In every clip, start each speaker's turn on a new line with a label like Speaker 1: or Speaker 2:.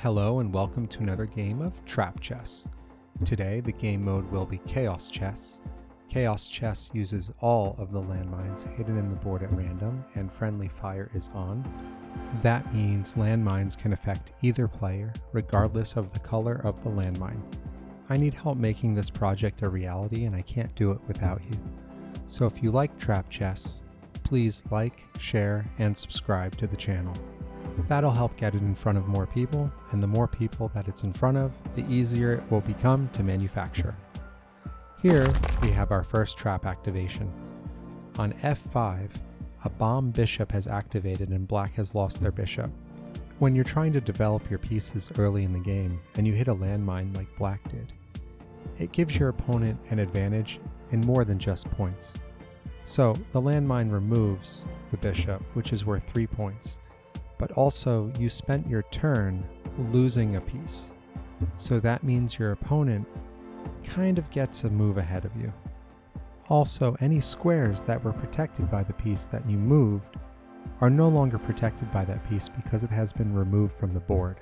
Speaker 1: Hello and welcome to another game of Trap Chess. Today the game mode will be Chaos Chess. Chaos Chess uses all of the landmines hidden in the board at random and friendly fire is on. That means landmines can affect either player regardless of the color of the landmine. I need help making this project a reality and I can't do it without you. So if you like Trap Chess, please like, share, and subscribe to the channel. That'll help get it in front of more people, and the more people that it's in front of, the easier it will become to manufacture. Here we have our first trap activation. On f5, a bomb bishop has activated and black has lost their bishop. When you're trying to develop your pieces early in the game and you hit a landmine like black did, it gives your opponent an advantage in more than just points. So the landmine removes the bishop, which is worth 3 points. But also you spent your turn losing a piece. So that means your opponent kind of gets a move ahead of you. Also, any squares that were protected by the piece that you moved are no longer protected by that piece because it has been removed from the board.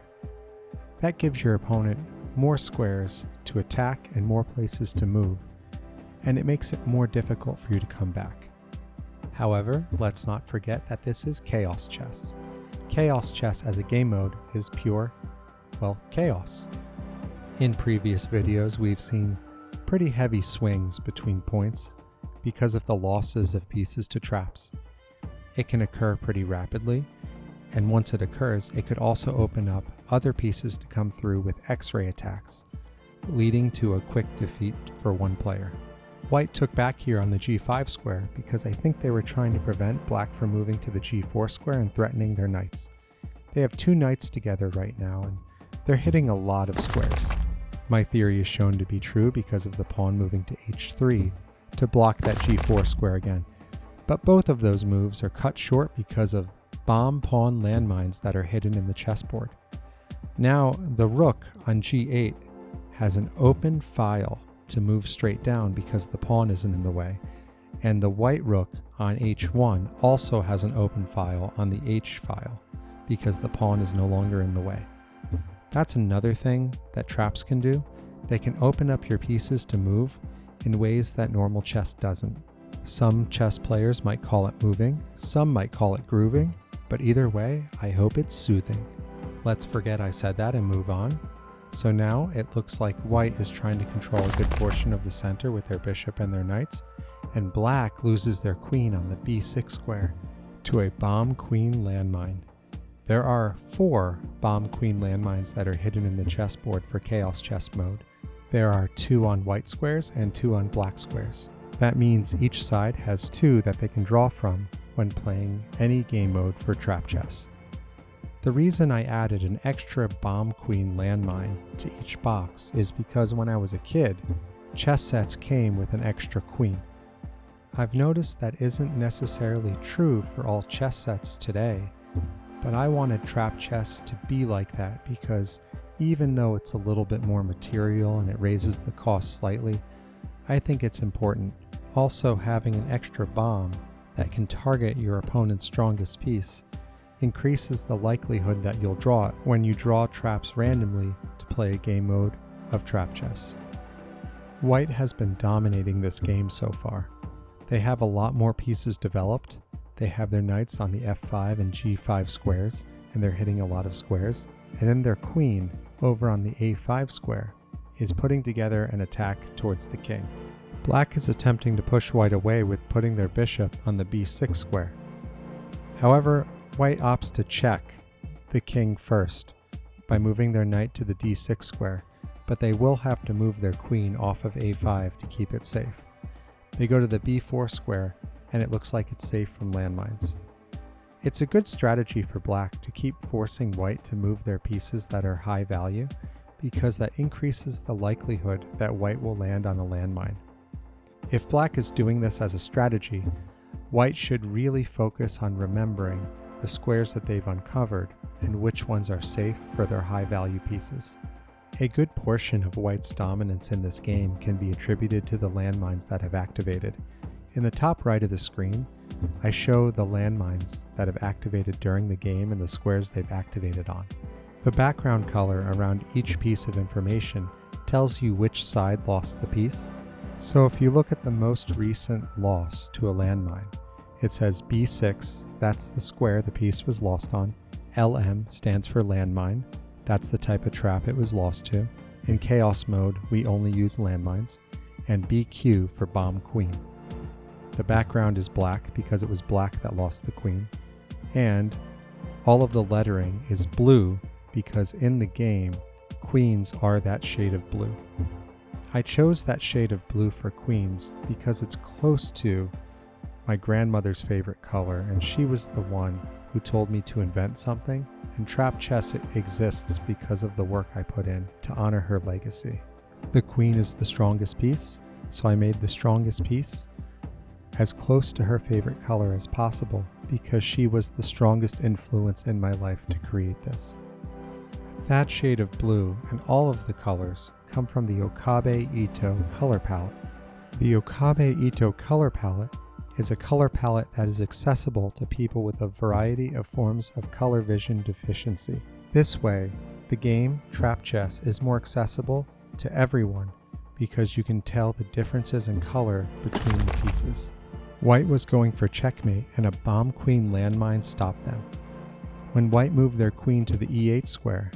Speaker 1: That gives your opponent more squares to attack and more places to move, and it makes it more difficult for you to come back. However, let's not forget that this is Chaos Chess. Chaos Chess as a game mode is pure, well, chaos. In previous videos we've seen pretty heavy swings between points because of the losses of pieces to traps. It can occur pretty rapidly, and once it occurs, it could also open up other pieces to come through with X-ray attacks, leading to a quick defeat for one player. White took back here on the g5 square because I think they were trying to prevent black from moving to the g4 square and threatening their knights. They have two knights together right now and they're hitting a lot of squares. My theory is shown to be true because of the pawn moving to h3 to block that g4 square again. But both of those moves are cut short because of bomb pawn landmines that are hidden in the chessboard. Now the rook on g8 has an open file to move straight down because the pawn isn't in the way, and the white rook on h1 also has an open file on the h file because the pawn is no longer in the way. That's another thing that traps can do. They can open up your pieces to move in ways that normal chess doesn't. Some chess players might call it moving, some might call it grooving, but either way, I hope it's soothing. Let's forget I said that and move on. So now it looks like white is trying to control a good portion of the center with their bishop and their knights, and black loses their queen on the b6 square to a bomb queen landmine. There are 4 bomb queen landmines that are hidden in the chessboard for Chaos Chess mode. There are 2 on white squares and 2 on black squares. That means each side has 2 that they can draw from when playing any game mode for Trap Chess. The reason I added an extra bomb queen landmine to each box is because when I was a kid, chess sets came with an extra queen. I've noticed that isn't necessarily true for all chess sets today, but I wanted Trap Chess to be like that because even though it's a little bit more material and it raises the cost slightly, I think it's important. Also, having an extra bomb that can target your opponent's strongest piece increases the likelihood that you'll draw it when you draw traps randomly to play a game mode of Trap Chess. White has been dominating this game so far. They have a lot more pieces developed. They have their knights on the f5 and g5 squares, and they're hitting a lot of squares. And then their queen over on the a5 square is putting together an attack towards the king. Black is attempting to push white away with putting their bishop on the b6 square. However, white opts to check the king first by moving their knight to the d6 square, but they will have to move their queen off of a5 to keep it safe. They go to the b4 square, and it looks like it's safe from landmines. It's a good strategy for black to keep forcing white to move their pieces that are high value, because that increases the likelihood that white will land on a landmine. If black is doing this as a strategy, white should really focus on remembering the squares that they've uncovered and which ones are safe for their high value pieces. A good portion of white's dominance in this game can be attributed to the landmines that have activated. In the top right of the screen, I show the landmines that have activated during the game and the squares they've activated on. The background color around each piece of information tells you which side lost the piece. So if you look at the most recent loss to a landmine, it says B6, that's the square the piece was lost on. LM stands for landmine, that's the type of trap it was lost to. In chaos mode, we only use landmines. And BQ for bomb queen. The background is black because it was black that lost the queen. And all of the lettering is blue because in the game, queens are that shade of blue. I chose that shade of blue for queens because it's close to my grandmother's favorite color, and she was the one who told me to invent something, and trap chess exists because of the work I put in to honor her legacy. The queen is the strongest piece, so I made the strongest piece as close to her favorite color as possible because she was the strongest influence in my life to create this. That shade of blue and all of the colors come from the Okabe Ito color palette. The Okabe Ito color palette is a color palette that is accessible to people with a variety of forms of color vision deficiency. This way, the game, Trap Chess, is more accessible to everyone because you can tell the differences in color between the pieces. White was going for checkmate and a bomb queen landmine stopped them. When white moved their queen to the E8 square,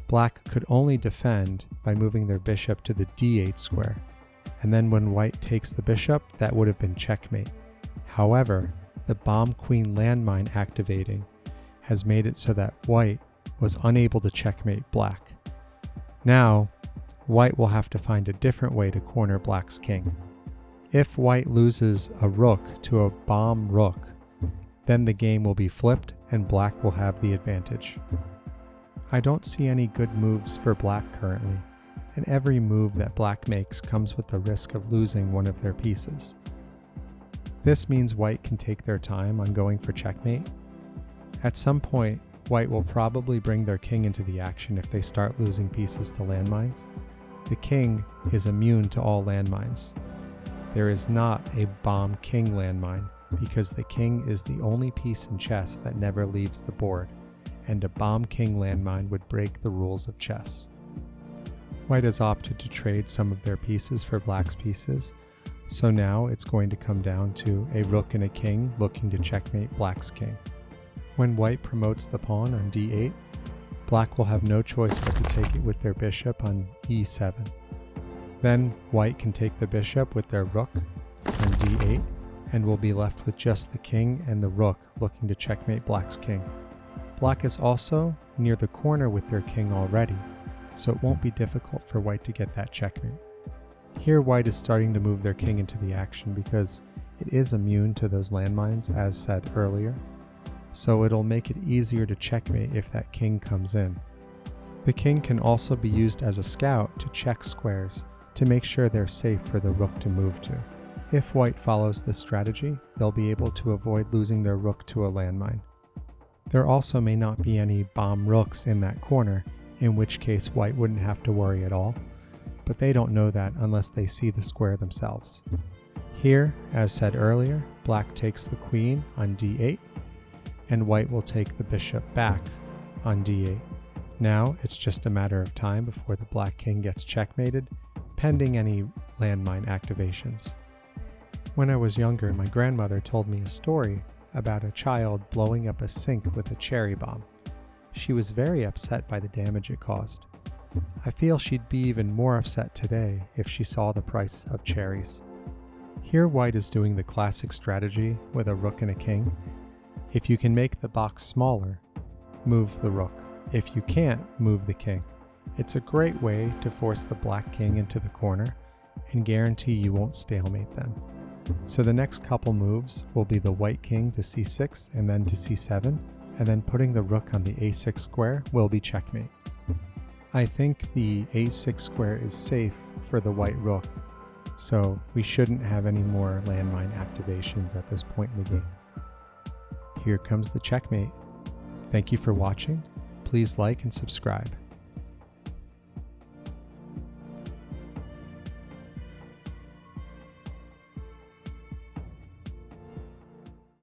Speaker 1: black could only defend by moving their bishop to the D8 square, and then when white takes the bishop, that would have been checkmate. However, the bomb queen landmine activating has made it so that white was unable to checkmate black. Now, white will have to find a different way to corner black's king. If white loses a rook to a bomb rook, then the game will be flipped and black will have the advantage. I don't see any good moves for black currently, and every move that black makes comes with the risk of losing one of their pieces. This means white can take their time on going for checkmate. At some point, white will probably bring their king into the action if they start losing pieces to landmines. The king is immune to all landmines. There is not a bomb king landmine because the king is the only piece in chess that never leaves the board, and a bomb king landmine would break the rules of chess. White has opted to trade some of their pieces for black's pieces, so now it's going to come down to a rook and a king looking to checkmate black's king. When white promotes the pawn on d8, black will have no choice but to take it with their bishop on e7. Then white can take the bishop with their rook on d8 and will be left with just the king and the rook looking to checkmate black's king. Black is also near the corner with their king already, so it won't be difficult for white to get that checkmate. Here white is starting to move their king into the action because it is immune to those landmines as said earlier, so it'll make it easier to checkmate if that king comes in. The king can also be used as a scout to check squares to make sure they're safe for the rook to move to. If white follows this strategy, they'll be able to avoid losing their rook to a landmine. There also may not be any bomb rooks in that corner, in which case white wouldn't have to worry at all, but they don't know that unless they see the square themselves. Here, as said earlier, black takes the queen on d8, and white will take the bishop back on d8. Now it's just a matter of time before the black king gets checkmated, pending any landmine activations. When I was younger, my grandmother told me a story about a child blowing up a sink with a cherry bomb. She was very upset by the damage it caused. I feel she'd be even more upset today if she saw the price of cherries. Here white is doing the classic strategy with a rook and a king. If you can make the box smaller, move the rook. If you can't, move the king. It's a great way to force the black king into the corner and guarantee you won't stalemate them. So the next couple moves will be the white king to c6 and then to c7, and then putting the rook on the a6 square will be checkmate. I think the a6 square is safe for the white rook, so we shouldn't have any more landmine activations at this point in the game. Here comes the checkmate. Thank you for watching. Please like and subscribe.